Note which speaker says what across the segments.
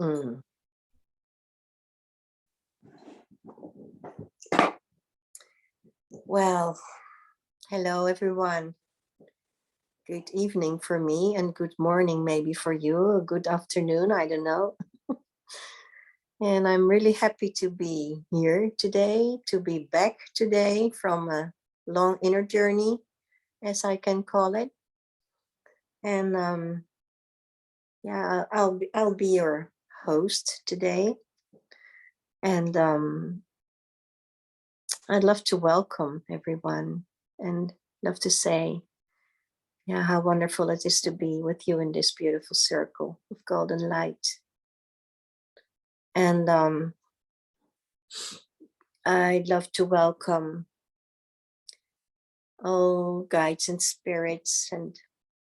Speaker 1: Mm. Well, hello everyone. Good evening for me and good morning maybe for you, a good afternoon, I don't know. And I'm really happy to be here today, to be back today from a long inner journey, as I can call it. And yeah, I'll be your host today. And I'd love to welcome everyone and love to say, yeah, how wonderful it is to be with you in this beautiful circle of golden light. And I'd love to welcome all guides and spirits and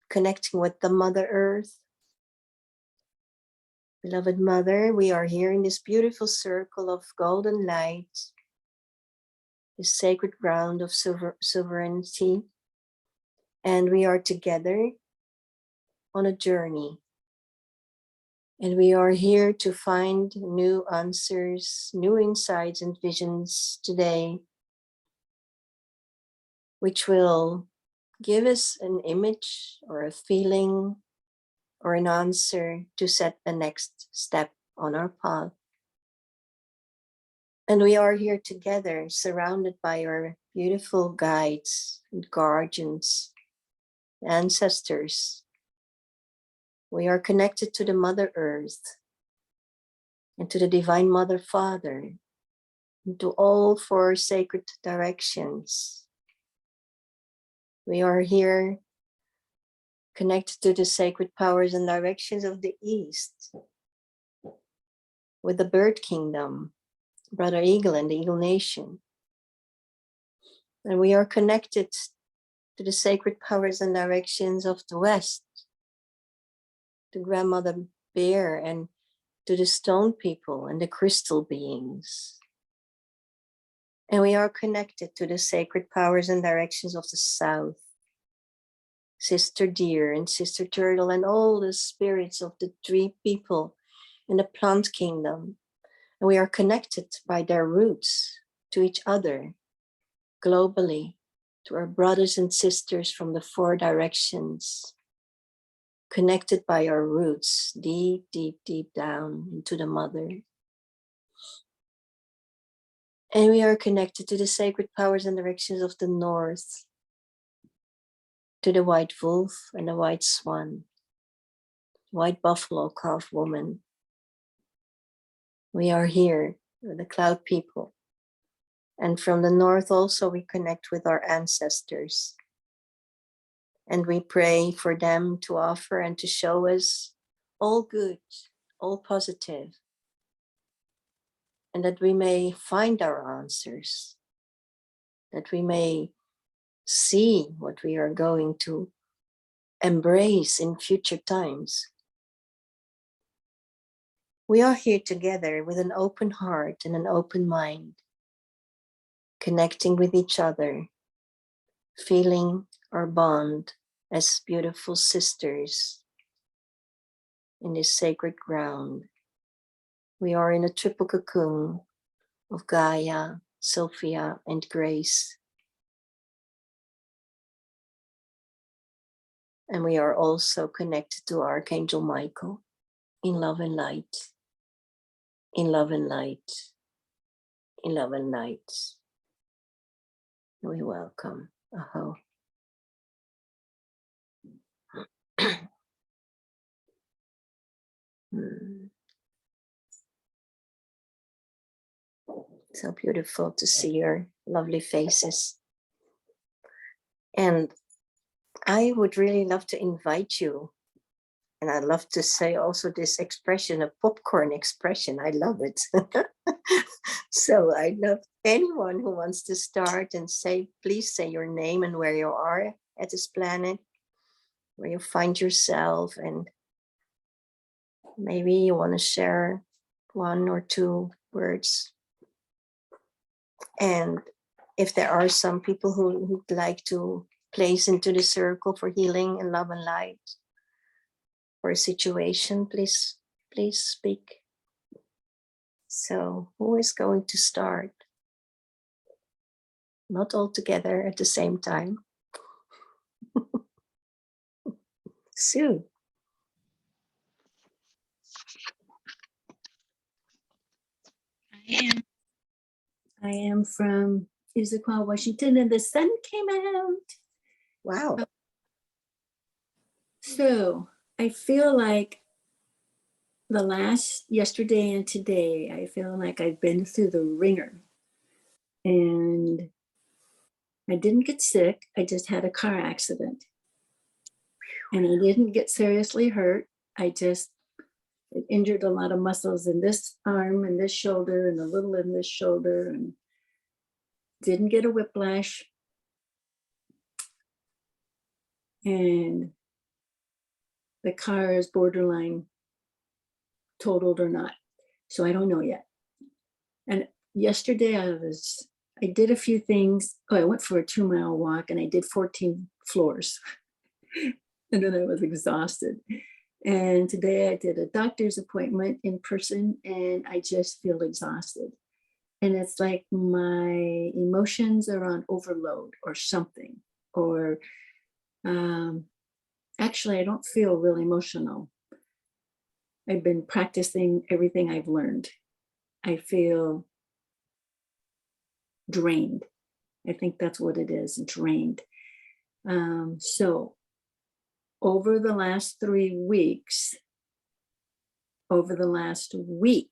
Speaker 1: connecting with the Mother Earth. Beloved Mother, we are here in this beautiful circle of golden light, this sacred ground of sovereignty. And we are together on a journey. And we are here to find new answers, new insights and visions today, which will give us an image or a feeling or an answer to set the next step on our path. And we are here together, surrounded by our beautiful guides and guardians, ancestors. We are connected to the Mother Earth and to the Divine Mother Father, and to all four sacred directions. We are here connected to the sacred powers and directions of the East, with the Bird Kingdom, Brother Eagle and the Eagle Nation. And we are connected to the sacred powers and directions of the West, to Grandmother Bear and to the Stone People and the Crystal Beings. And we are connected to the sacred powers and directions of the South, Sister Deer and Sister Turtle and all the spirits of the Tree People in the Plant Kingdom. And we are connected by their roots to each other, globally, to our brothers and sisters from the four directions, connected by our roots, deep, deep, deep down into the Mother. And we are connected to the sacred powers and directions of the North, to the White Wolf and the White Swan, White Buffalo Calf Woman. We are here with the Cloud People. And from the North also we connect with our ancestors. And we pray for them to offer and to show us all good, all positive, and that we may find our answers, that we may see what we are going to embrace in future times. We are here together with an open heart and an open mind, connecting with each other, feeling our bond as beautiful sisters in this sacred ground. We are in a triple cocoon of Gaia, Sophia, and Grace. And we are also connected to Archangel Michael in love and light, in love and light, in love and light. We welcome. Aho. So beautiful to see your lovely faces. And I would really love to invite you. And I love to say also this expression, a popcorn expression. I love it. So I love anyone who wants to start and say, please say your name and where you are at this planet, where you find yourself, and maybe you want to share one or two words. And if there are some people who would like to place into the circle for healing and love and light, for a situation, please speak. So who is going to start? Not all together at the same time. Sue.
Speaker 2: I am from Issaquah, Washington, and the sun came out.
Speaker 1: Wow.
Speaker 2: So I feel like yesterday and today, I feel like I've been through the ringer. And I didn't get sick. I just had a car accident. And I didn't get seriously hurt. I just injured a lot of muscles in this arm and this shoulder and a little in this shoulder, and didn't get a whiplash. And the car is borderline totaled or not. So I don't know yet. And yesterday I did a few things. Oh, I went for a 2-mile walk and I did 14 floors. And then I was exhausted. And today I did a doctor's appointment in person and I just feel exhausted. And it's like my emotions are on overload or something. Or actually, I don't feel really emotional. I've been practicing everything I've learned. I feel drained. I think that's what it is, drained. So over the last 3 weeks, over the last week,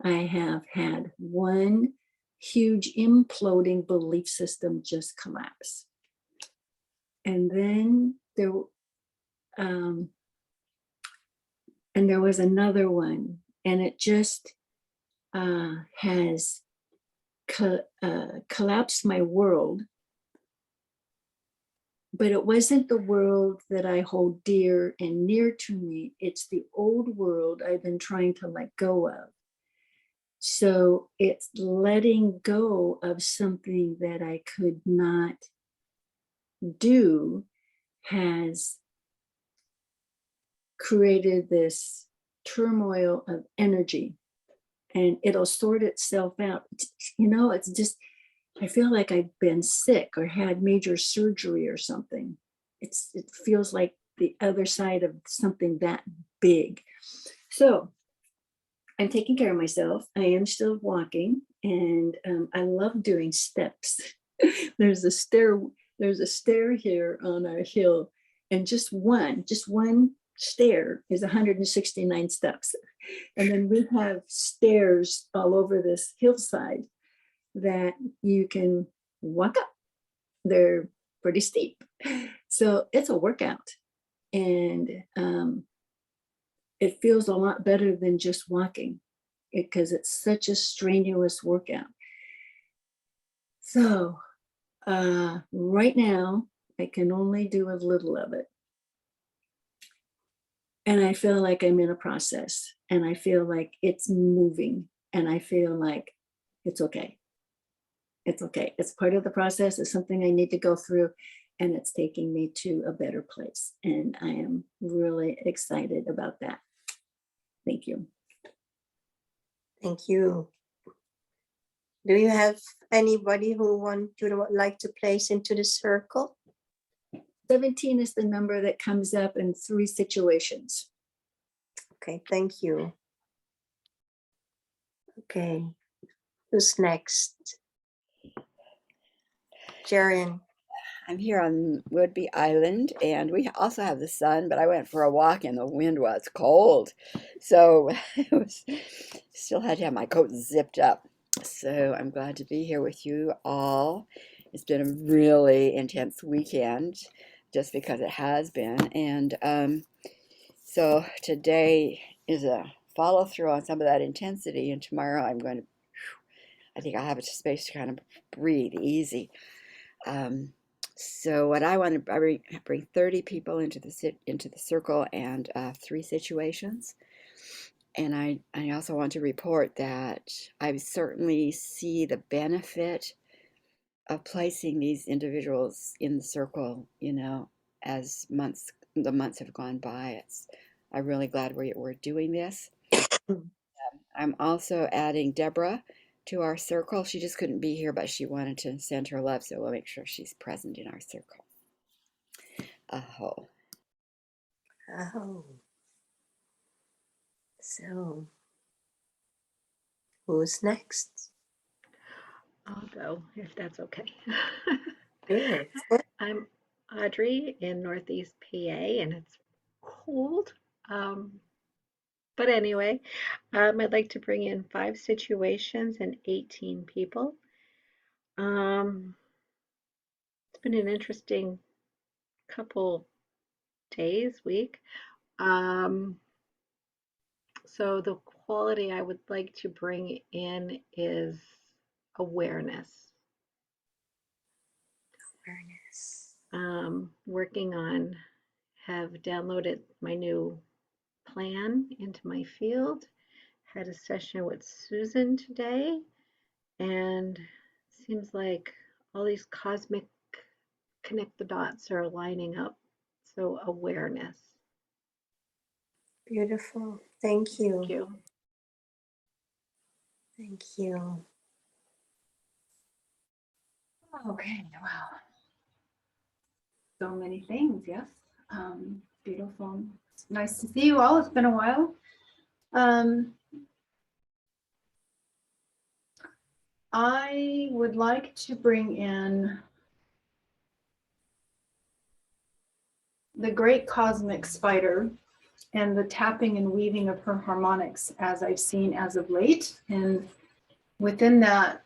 Speaker 2: I have had one huge imploding belief system just collapse. And then there was another one, and it just has collapsed my world. But it wasn't the world that I hold dear and near to me. It's the old world I've been trying to let go of. So it's letting go of something that I could not do has created this turmoil of energy, and it'll sort itself out. It's just, I feel like I've been sick or had major surgery or something. It feels like the other side of something that big. So I'm taking care of myself. I am still walking, and I love doing steps. There's a stair here on our hill, and just one stair is 169 steps. And then we have stairs all over this hillside that you can walk up. They're pretty steep. So it's a workout. And it feels a lot better than just walking because it's such a strenuous workout. So right now, I can only do a little of it. And I feel like I'm in a process, and I feel like it's moving, and I feel like it's okay. It's okay. It's part of the process. It's something I need to go through, and it's taking me to a better place. And I am really excited about that. Thank you.
Speaker 1: Thank you. Do you have anybody who would like to place into the circle?
Speaker 2: 17 is the number that comes up in 3 situations.
Speaker 1: Okay, thank you. Okay, who's next? Jaren.
Speaker 3: I'm here on Woodby Island, and we also have the sun, but I went for a walk and the wind was cold. So still had to have my coat zipped up. So I'm glad to be here with you all. It's been a really intense weekend, just because it has been. And so today is a follow through on some of that intensity, and tomorrow I think I'll have a space to kind of breathe easy. So what I want to bring 30 people into the circle, and 3 situations. And I also want to report that I certainly see the benefit of placing these individuals in the circle, as the months have gone by. I'm really glad we're doing this. I'm also adding Deborah to our circle. She just couldn't be here, but she wanted to send her love, so we'll make sure she's present in our circle. Aho.
Speaker 1: Oh. So, who's next?
Speaker 4: I'll go if that's okay.
Speaker 1: Sure.
Speaker 4: I'm Audrey in Northeast PA, and it's cold. But anyway, I'd like to bring in 5 situations and 18 people. It's been an interesting couple days, week. So the quality I would like to bring in is awareness.
Speaker 1: Awareness.
Speaker 4: Working on, have downloaded my new plan into my field. Had a session with Susan today, and seems like all these cosmic connect the dots are lining up. So awareness.
Speaker 1: Beautiful. Thank you.
Speaker 4: Thank you.
Speaker 1: Thank you.
Speaker 2: Okay, wow. So many things, yes. Beautiful. It's nice to see you all. It's been a while. I would like to bring in the great cosmic spider and the tapping and weaving of her harmonics as I've seen as of late. And within that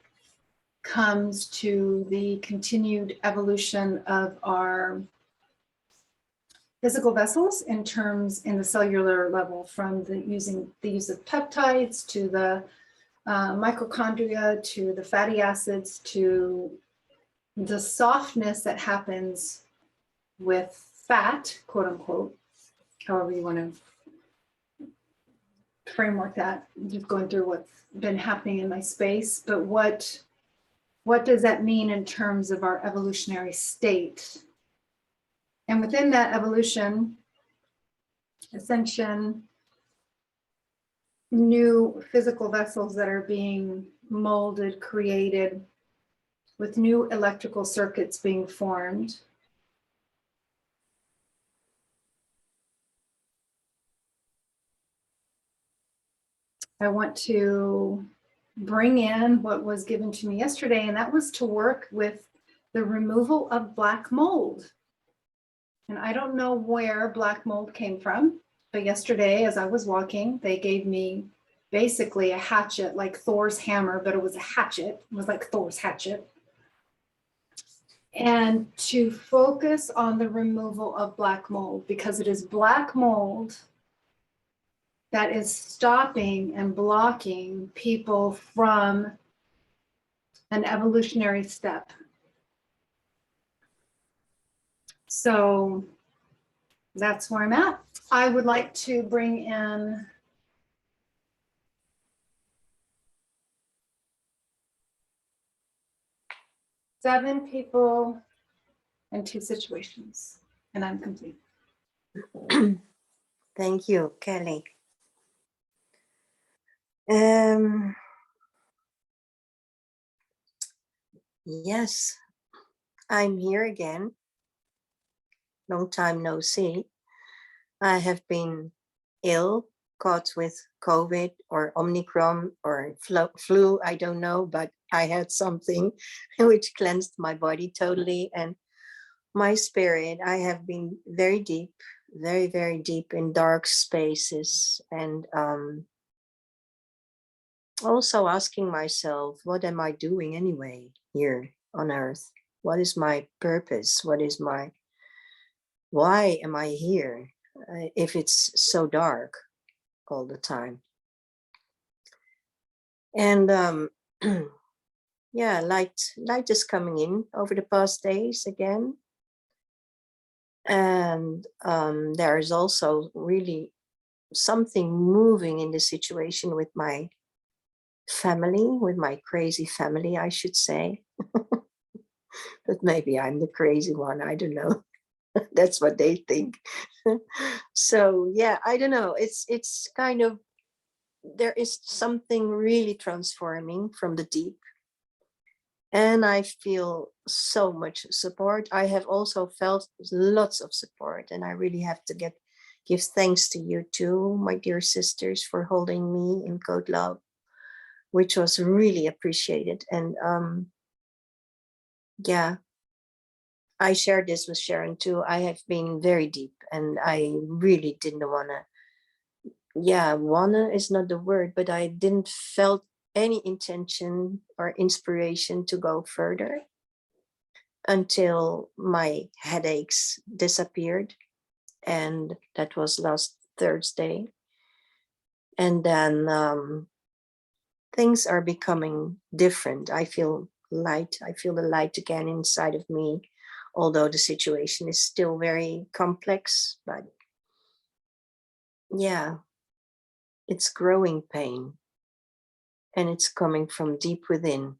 Speaker 2: comes to the continued evolution of our physical vessels in the cellular level, from the use of peptides to the mitochondria to the fatty acids to the softness that happens with fat, quote unquote, however you want to framework that. Just going through what's been happening in my space, but what does that mean in terms of our evolutionary state? And within that evolution, ascension, new physical vessels that are being molded, created, with new electrical circuits being formed. I want to bring in what was given to me yesterday, and that was to work with the removal of black mold. And I don't know where black mold came from, but yesterday as I was walking, they gave me basically a hatchet, like Thor's hammer, but it was a hatchet. It was like Thor's hatchet. And to focus on the removal of black mold, because it is black mold that is stopping and blocking people from an evolutionary step. So that's where I'm at. I would like to bring in seven people and 2 situations, and I'm complete.
Speaker 1: Thank you, Kelly. Yes, I'm here again. Long time no see. I have been ill, caught with COVID or Omicron or flu, I don't know, but I had something which cleansed my body totally. And my spirit, I have been very deep, very, very deep in dark spaces. And also asking myself, what am I doing anyway here on earth? What is my purpose? Why am I here if it's so dark all the time? And yeah, light is coming in over the past days again. And there is also really something moving in the situation with my family, with my crazy family, I should say. But maybe I'm the crazy one, I don't know. That's what they think. So yeah, I don't know. It's kind of there is something really transforming from the deep. And I feel so much support. I have also felt lots of support, and I really have to give thanks to you too, my dear sisters, for holding me in code love, which was really appreciated. And yeah, I shared this with Sharon too. I have been very deep, and I really didn't wanna is not the word, but I didn't felt any intention or inspiration to go further until my headaches disappeared. And that was last Thursday. And then things are becoming different. I feel light. I feel the light again inside of me, although the situation is still very complex. But yeah, it's growing pain, and it's coming from deep within.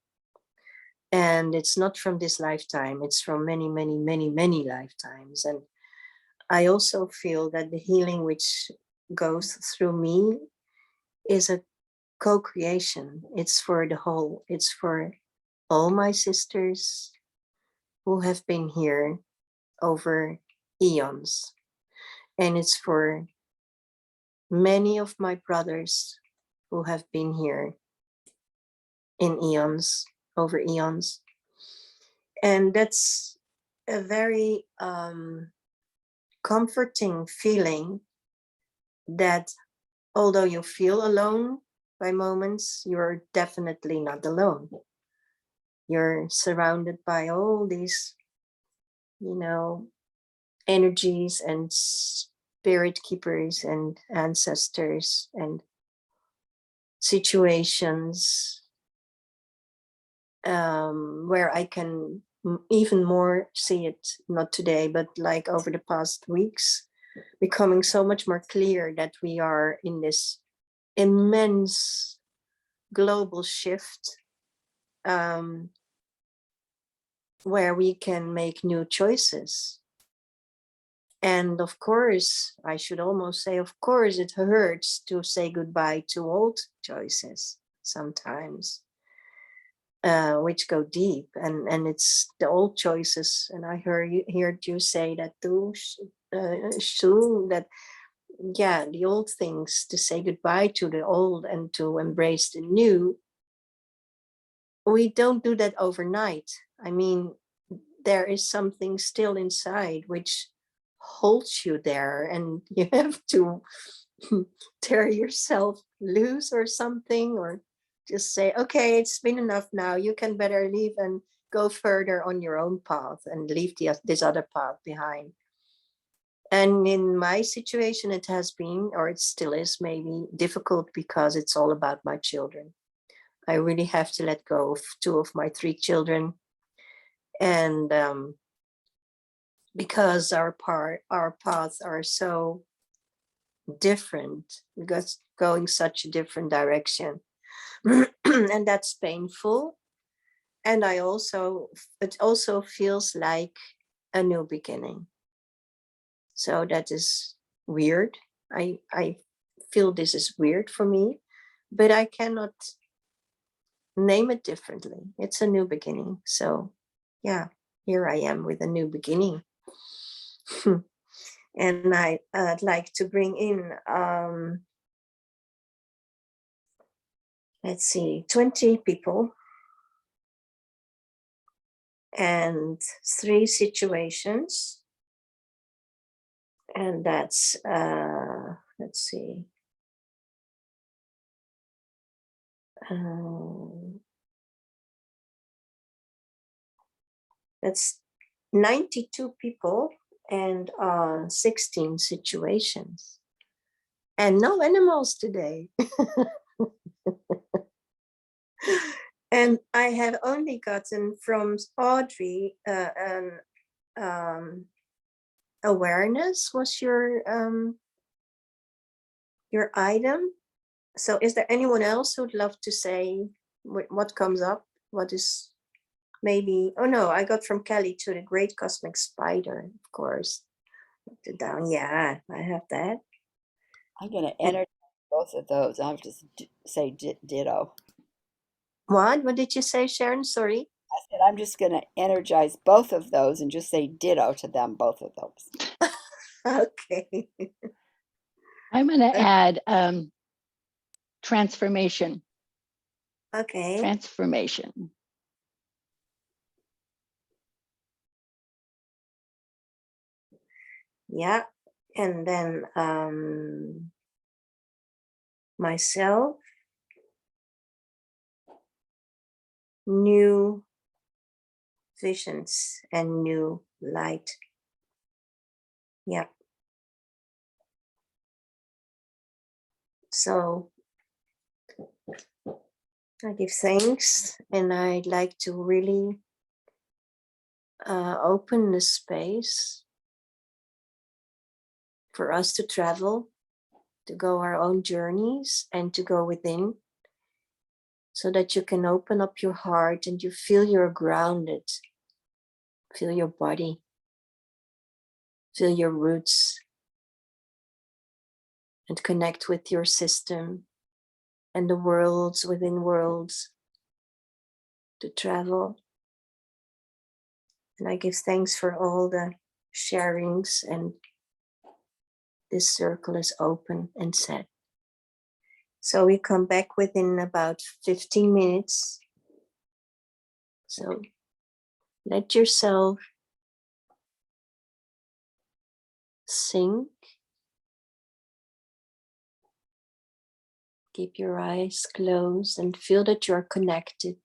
Speaker 1: And it's not from this lifetime, it's from many, many, many, many lifetimes. And I also feel that the healing which goes through me is a co-creation. It's for the whole, it's for all my sisters who have been here over eons. And it's for many of my brothers who have been here in eons, over eons. And that's a very comforting feeling, that although you feel alone by moments, you're definitely not alone. You're surrounded by all these, energies and spirit keepers and ancestors and situations where I can even more see it, not today, but like over the past weeks, becoming so much more clear that we are in this immense global shift where we can make new choices. And of course, I should almost say, of course, it hurts to say goodbye to old choices sometimes, which go deep. And it's the old choices. And I heard you say that too, Sue, that yeah, the old things, to say goodbye to the old and to embrace the new. We don't do that overnight. I mean, there is something still inside which holds you there, and you have to tear yourself loose or something, or just say, okay, it's been enough now. You can better leave and go further on your own path and leave this other path behind. And in my situation, it has been, or it still is maybe difficult, because it's all about my children. I really have to let go of 2 of my 3 children. And because our paths are so different, because going such a different direction. And that's painful. And it also feels like a new beginning. So that is weird. I feel this is weird for me, but I cannot name it differently. It's a new beginning. So yeah, here I am with a new beginning. And I'd like to bring in, let's see, 20 people and 3 situations. And that's, let's see, that's 92 people and 16 situations. And no animals today. And I have only gotten from Audrey an awareness was your item. So is there anyone else who'd love to say what comes up? What is maybe, oh no, I got from Kelly to the great cosmic spider, of course. Down, yeah, I have that.
Speaker 3: I'm going to enter both of those. I'll just say ditto.
Speaker 1: What did you say, Sharon? Sorry.
Speaker 3: I said I'm just going to energize both of those and just say ditto to them, both of those.
Speaker 1: Okay.
Speaker 2: I'm going to add transformation.
Speaker 1: Okay.
Speaker 2: Transformation.
Speaker 1: Yeah. And then myself, new visions and new light. Yeah. So I give thanks, and I'd like to really open the space for us to travel, to go our own journeys, and to go within, so that you can open up your heart and you feel you're grounded, feel your body, feel your roots, and connect with your system and the worlds within worlds to travel. And I give thanks for all the sharings, and this circle is open and set. So we come back within about 15 minutes. So let yourself sink. Keep your eyes closed and feel that you're connected.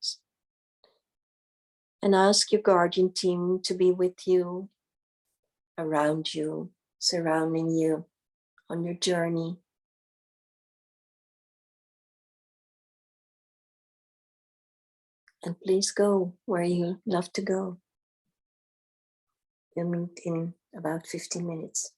Speaker 1: And ask your guardian team to be with you, around you, surrounding you on your journey. And please go where you love to go. We'll meet in about 15 minutes.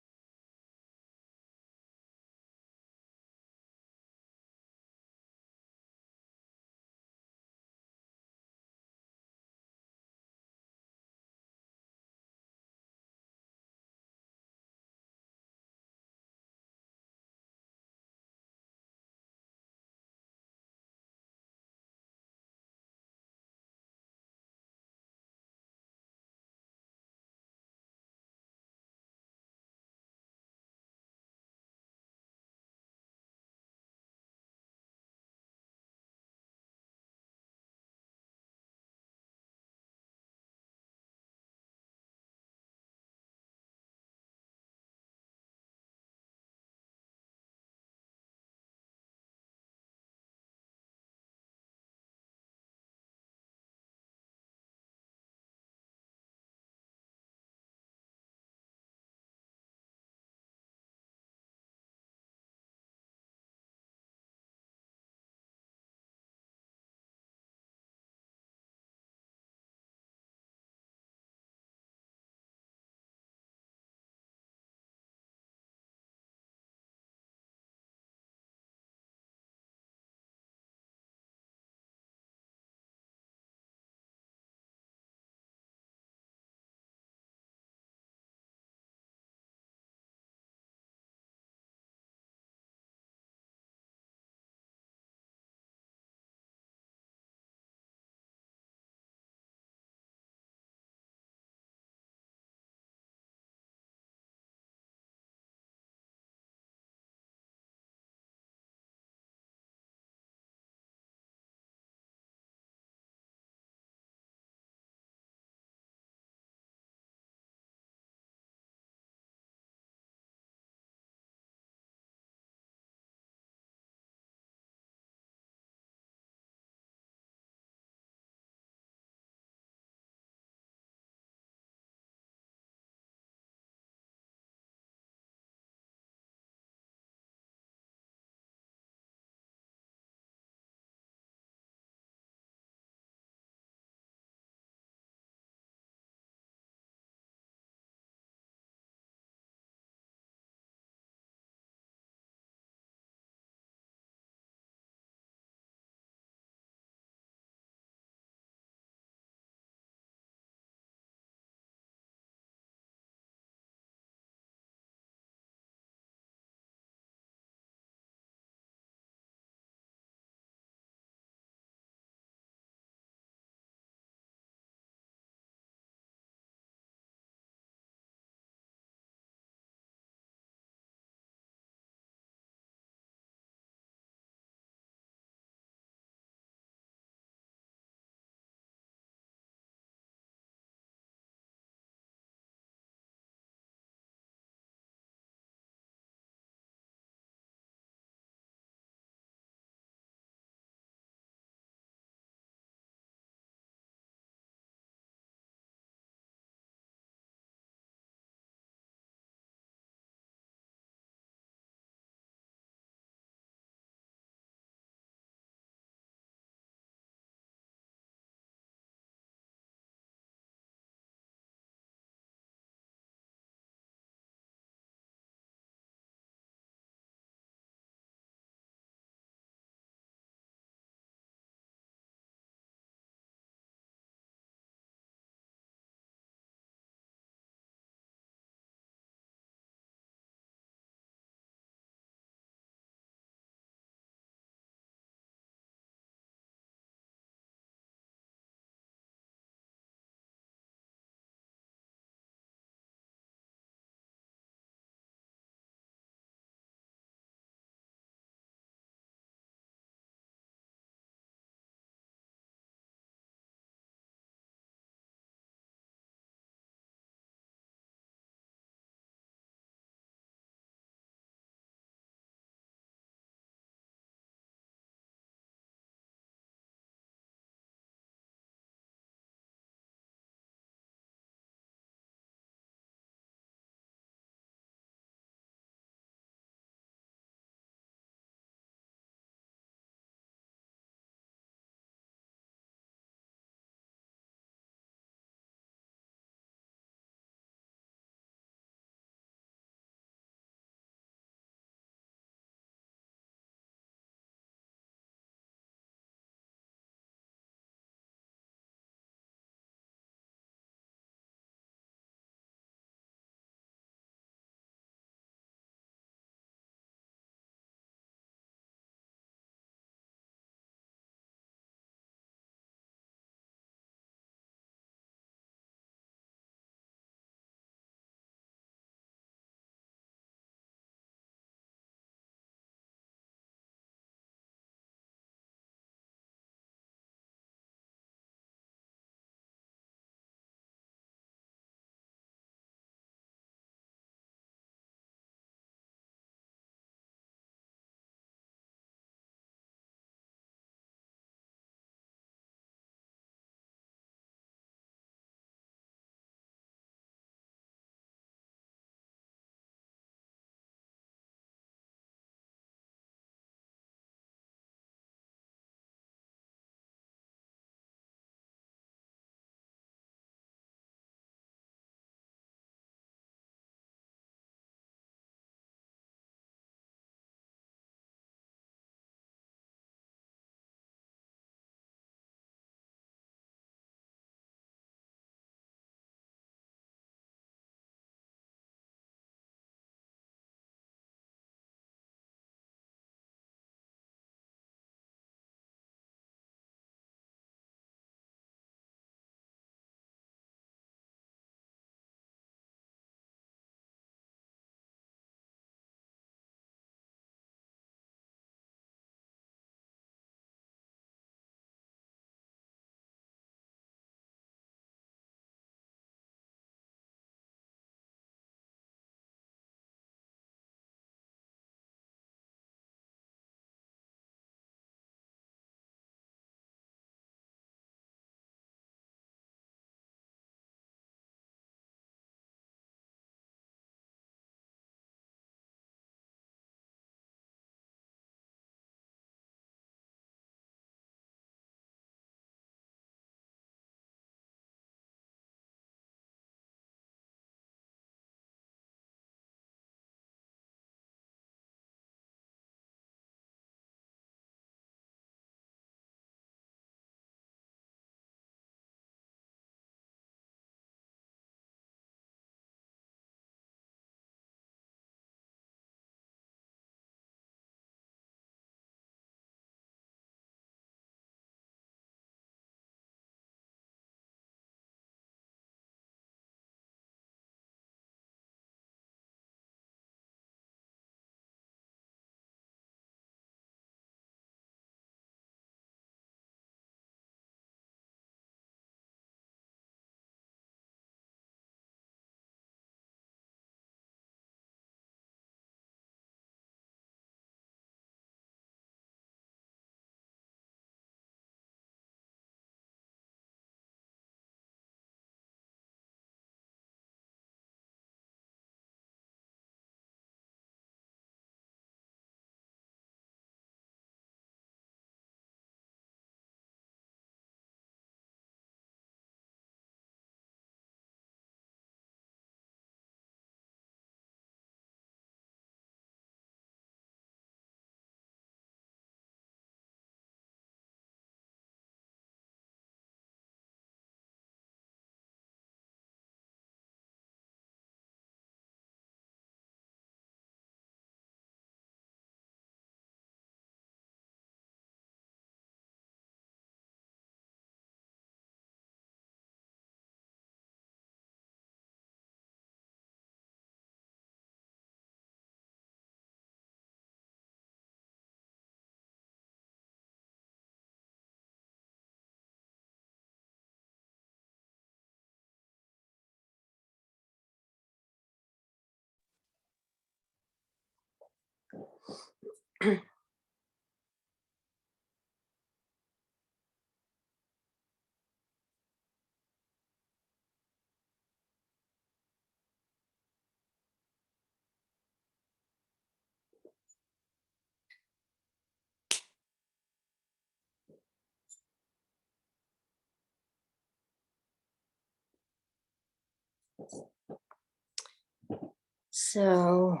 Speaker 1: So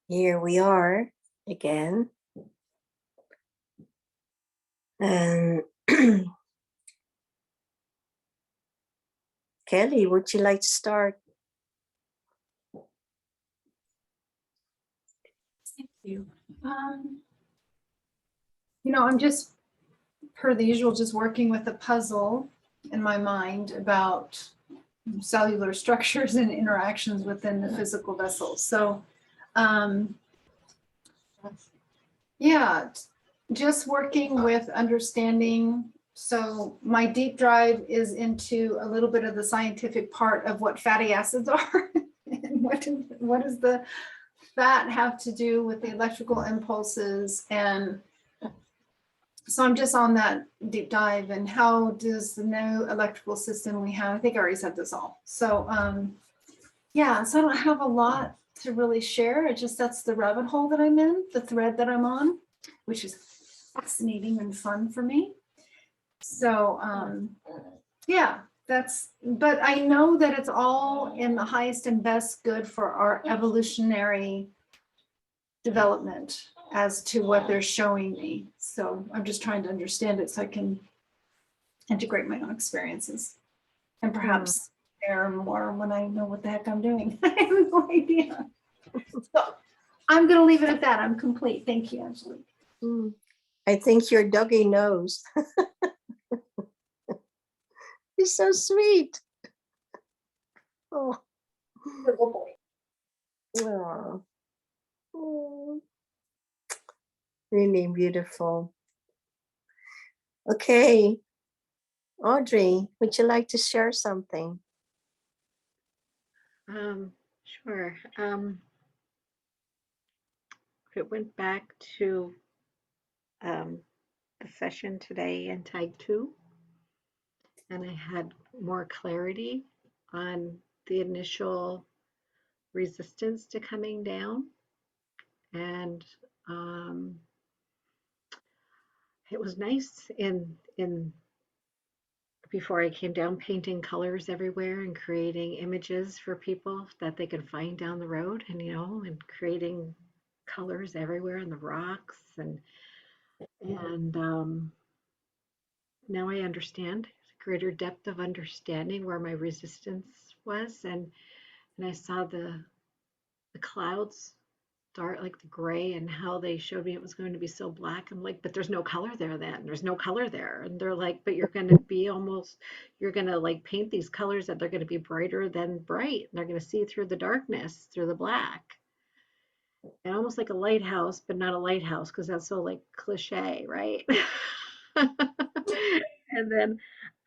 Speaker 1: here we are again. And Kelly, would you like to start?
Speaker 5: Thank you. I'm just, per the usual, just working with a puzzle in my mind about cellular structures and interactions within the physical vessels. So, yeah, just working with understanding. So my deep drive is into a little bit of the scientific part of what fatty acids are and what does the fat have to do with the electrical impulses. And so I'm just on that deep dive, and how does the new electrical system we have, I think I already said this all. So yeah, so I don't have a lot to really share. It just, that's the rabbit hole that I'm in, the thread that I'm on, which is fascinating and fun for me. So yeah, but I know that it's all in the highest and best good for our evolutionary development as to what they're showing me. So I'm just trying to understand it so I can integrate my own experiences and perhaps share more when I know what the heck I'm doing. I have no idea. So I'm going to leave it at that. I'm complete. Thank you, Angelique.
Speaker 1: I think your doggy knows. He's so sweet. Oh.
Speaker 5: Little boy.
Speaker 1: Oh. Oh. Really beautiful. Okay. Audrey, would you like to share something?
Speaker 4: Sure. It went back to the session today in Tag 2, and I had more clarity on the initial resistance to coming down. And it was nice in before I came down, painting colors everywhere and creating images for people that they could find down the road, and and creating colors everywhere in the rocks, and now I understand greater depth of understanding where my resistance was, and I saw the clouds start, like the gray, and how they showed me it was going to be so black. I'm like, but there's no color there then. There's no color there. And they're like, but you're going to like paint these colors that they're going to be brighter than bright. And they're going to see through the darkness, through the black. And almost like a lighthouse, but not a lighthouse, because that's so like cliche, right? And then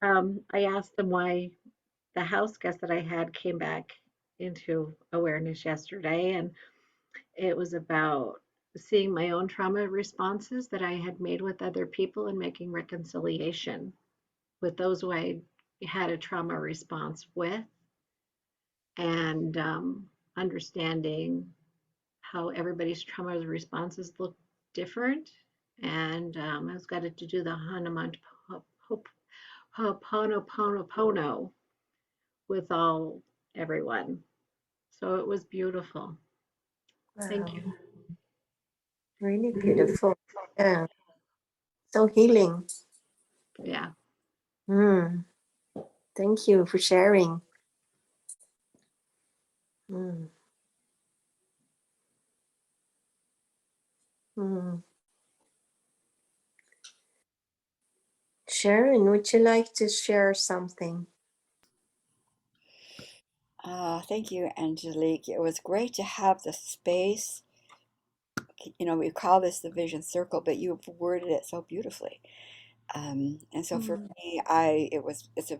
Speaker 4: I asked them why the house guest that I had came back into awareness yesterday, and it was about seeing my own trauma responses that I had made with other people and making reconciliation with those who I had a trauma response with, and understanding how everybody's trauma responses look different. And I was got to do the Ho'oponopono with everyone. So it was beautiful. Thank you.
Speaker 1: Really beautiful. Yeah. So healing.
Speaker 4: Yeah.
Speaker 1: Thank you for sharing. Mm. Sharon, would you like to share something?
Speaker 3: Thank you, Angelique. It was great to have the space. We call this the vision circle, but you've worded it so beautifully. And so for me, it was a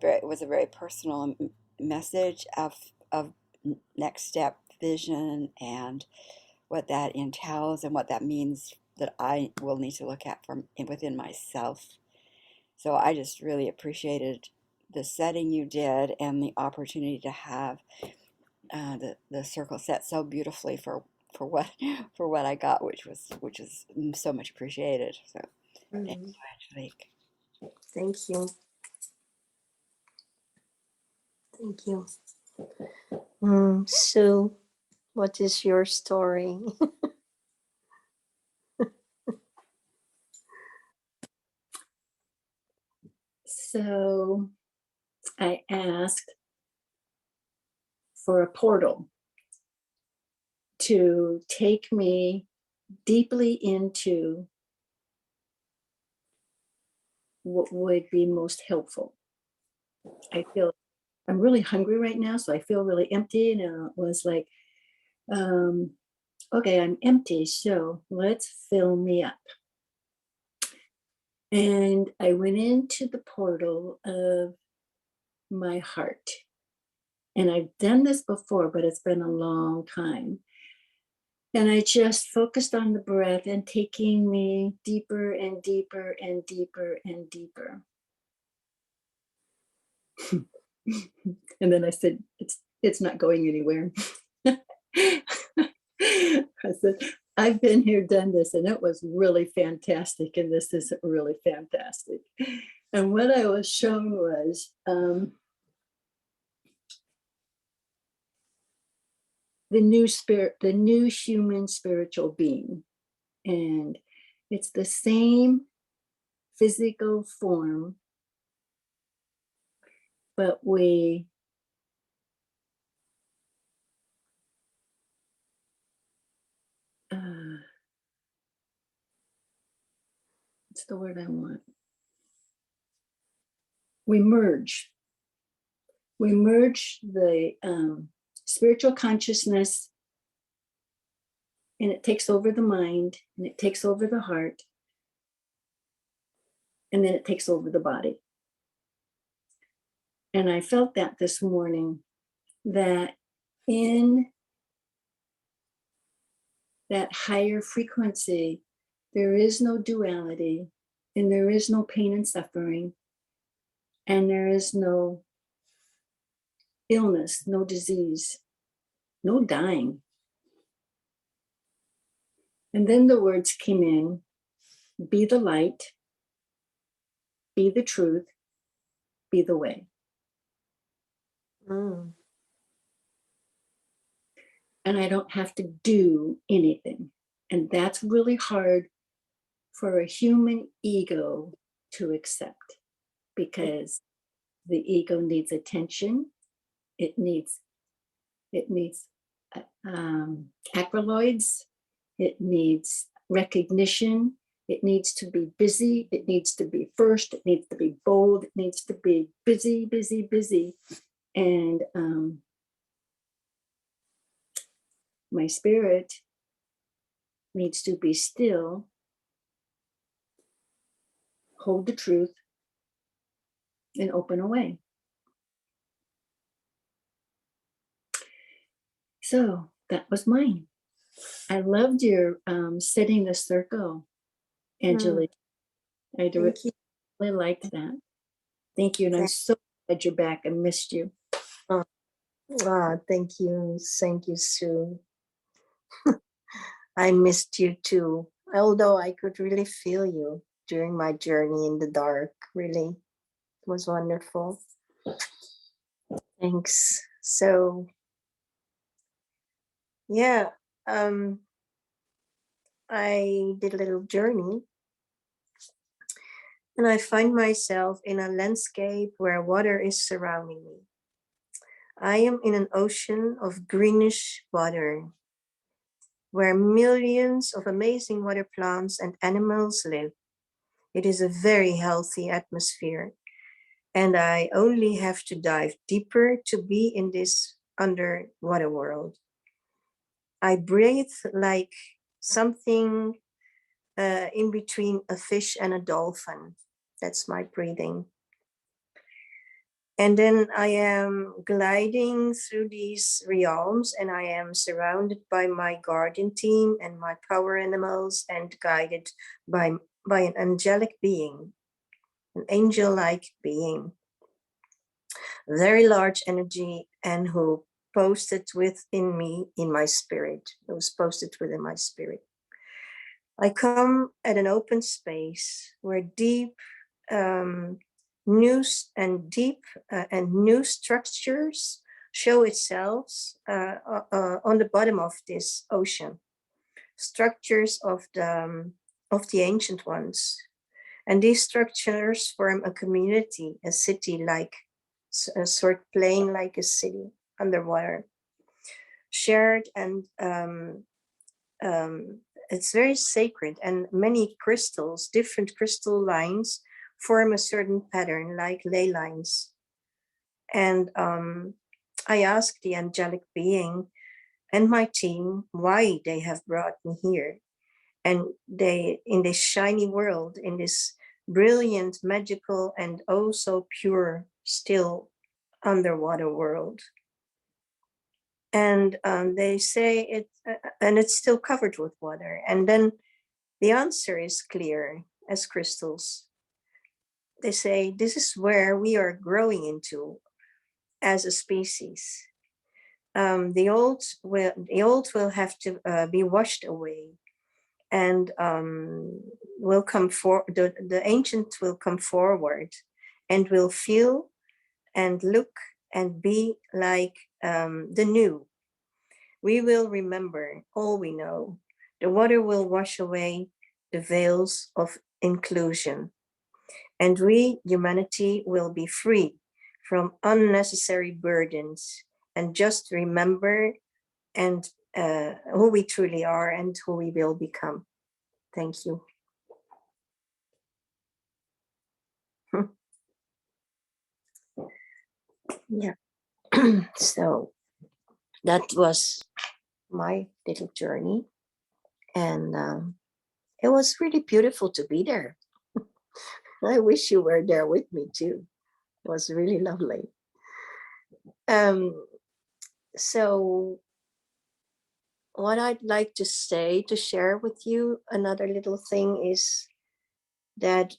Speaker 3: very personal message of next step vision and what that entails and what that means that I will need to look at from within myself. So I just really appreciated the setting you did and the opportunity to have the circle set so beautifully for what for what I got, which is so much appreciated. So thank
Speaker 1: Mm,
Speaker 3: you, Angelique.
Speaker 1: thank you. Thank you. So, what is your story?
Speaker 2: So I asked for a portal to take me deeply into what would be most helpful. I feel I'm really hungry right now, so I feel really empty. And it was like, okay, I'm empty, so let's fill me up. And I went into the portal of my heart. And I've done this before, but it's been a long time. And I just focused on the breath and taking me deeper and deeper and deeper and deeper. And then I said, it's not going anywhere. I said, I've been here, done this, and it was really fantastic. And this is really fantastic. And what I was shown was the new spirit, the new human spiritual being. And it's the same physical form, but we what's the word I want? We merge the spiritual consciousness, and it takes over the mind, and it takes over the heart, and then it takes over the body. And I felt that this morning, that in that higher frequency, there is no duality, and there is no pain and suffering, and there is no illness, no disease, no dying. And then the words came in: be the light, be the truth, be the way.
Speaker 1: Mm,
Speaker 2: And I don't have to do anything. And that's really hard for a human ego to accept, because the ego needs attention. It needs accolades. It needs recognition. It needs to be busy. It needs to be first. It needs to be bold. It needs to be busy, busy, busy. And my spirit needs to be still, hold the truth, and open away. So that was mine. I loved your setting the circle, Angelique. I
Speaker 1: thank you.
Speaker 2: really liked that. Thank you. And I'm so glad you're back. I missed you.
Speaker 1: Thank you. Thank you, Sue. I missed you too, although I could really feel you during my journey in the dark. Really, it was wonderful. Thanks. So, yeah, I did a little journey, and I find myself in a landscape where water is surrounding me. I am in an ocean of greenish water, where millions of amazing water plants and animals live. It is a very healthy atmosphere, and I only have to dive deeper to be in this underwater world. I breathe like something in between a fish and a dolphin. That's my breathing. And then I am gliding through these realms, and I am surrounded by my guardian team and my power animals, and guided by an angelic being, an angel-like being, very large energy, and who posted within me in my spirit, who's posted within my spirit. I come at an open space where deep new structures show itself on the bottom of this ocean, structures of the ancient ones. And these structures form a community, a city, like a sort plane, like a city underwater, shared, and it's very sacred, and many crystals, different crystal lines, form a certain pattern, like ley lines. And I asked the angelic being and my team why they have brought me here, and they, in this shiny world, in this brilliant, magical, and oh so pure, still underwater world. And they say it, and it's still covered with water. And then the answer is clear as crystals. They say this is where we are growing into as a species. The old will have to be washed away, and will come for the ancient will come forward, and will feel and look and be like the new. We will remember all we know. The water will wash away the veils of inclusion, and we, humanity, will be free from unnecessary burdens, and just remember and who we truly are and who we will become. Thank you. Yeah. So that was my little journey, and it was really beautiful to be there. I wish you were there with me too. It was really lovely. So what I'd like to say, to share with you, another little thing is that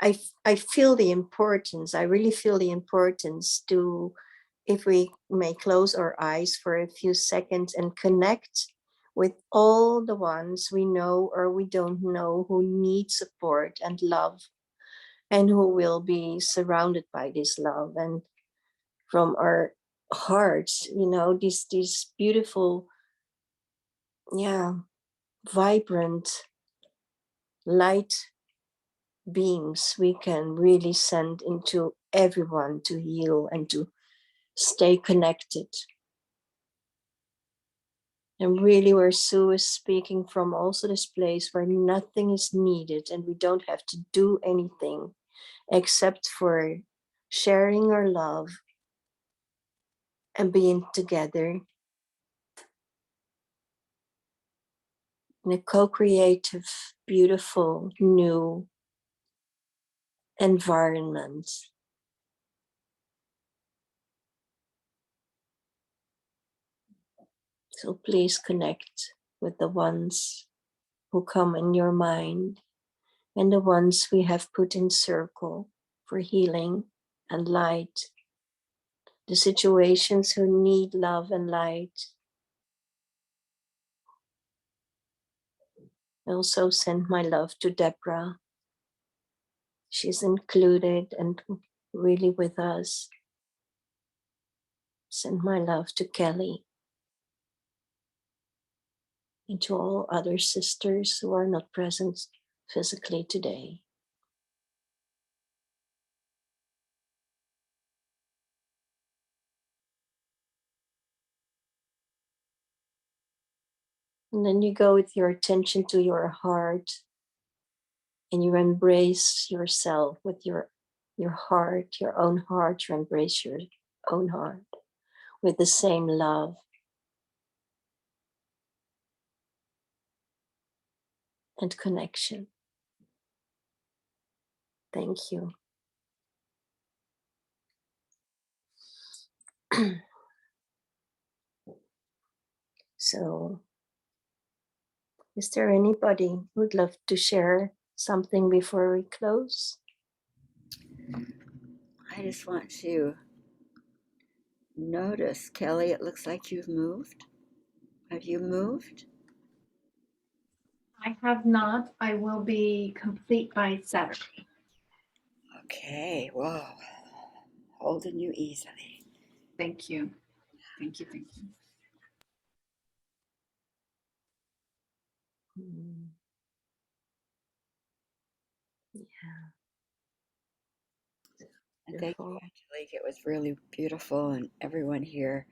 Speaker 1: I feel the importance, I really feel the importance to, if we may close our eyes for a few seconds and connect with all the ones we know or we don't know who need support and love, and who will be surrounded by this love, and from our hearts, these beautiful, vibrant light beams we can really send into everyone to heal and to stay connected. And really, where Sue is speaking from, also this place where nothing is needed and we don't have to do anything except for sharing our love and being together in a co-creative, beautiful, new environment. So please connect with the ones who come in your mind, and the ones we have put in circle for healing and light, the situations who need love and light. I also send my love to Deborah. She's included and really with us. Send my love to Kelly and to all other sisters who are not present physically today. And then you go with your attention to your heart, and you embrace yourself with your heart, your own heart. You embrace your own heart with the same love. And connection. Thank you. So, is there anybody who'd love to share something before we close?
Speaker 3: I just want to notice, Kelly, it looks like you've moved. Have you moved?
Speaker 5: I have not. I will be complete by Saturday.
Speaker 3: Okay, whoa. Holding you easily.
Speaker 5: Thank you. Thank you. Thank you.
Speaker 1: Mm.
Speaker 3: And thank you,
Speaker 1: Beautiful.
Speaker 3: Angelique. It was really beautiful, and everyone here.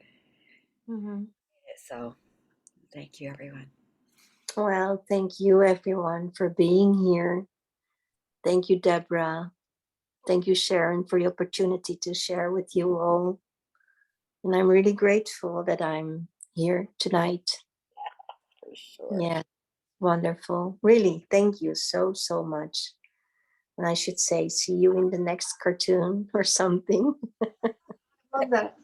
Speaker 1: Mhm.
Speaker 3: So, thank you, everyone.
Speaker 1: Well, thank you everyone for being here. Thank you, Deborah. Thank you, Sharon, for the opportunity to share with you all. And I'm really grateful that I'm here tonight.
Speaker 3: For sure.
Speaker 1: Yeah, wonderful. Really, thank you so, so much. And I should say, see you in the next cartoon or something.
Speaker 5: Love that.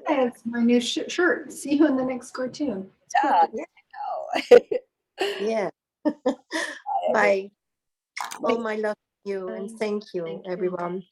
Speaker 5: It's my new shirt. See you in the next cartoon. It's perfect.
Speaker 1: Yeah.
Speaker 3: Bye,
Speaker 1: Bye. All
Speaker 3: everyone.
Speaker 1: my love to you, and
Speaker 4: Bye.
Speaker 1: thank you,
Speaker 4: Thank you.
Speaker 1: everyone.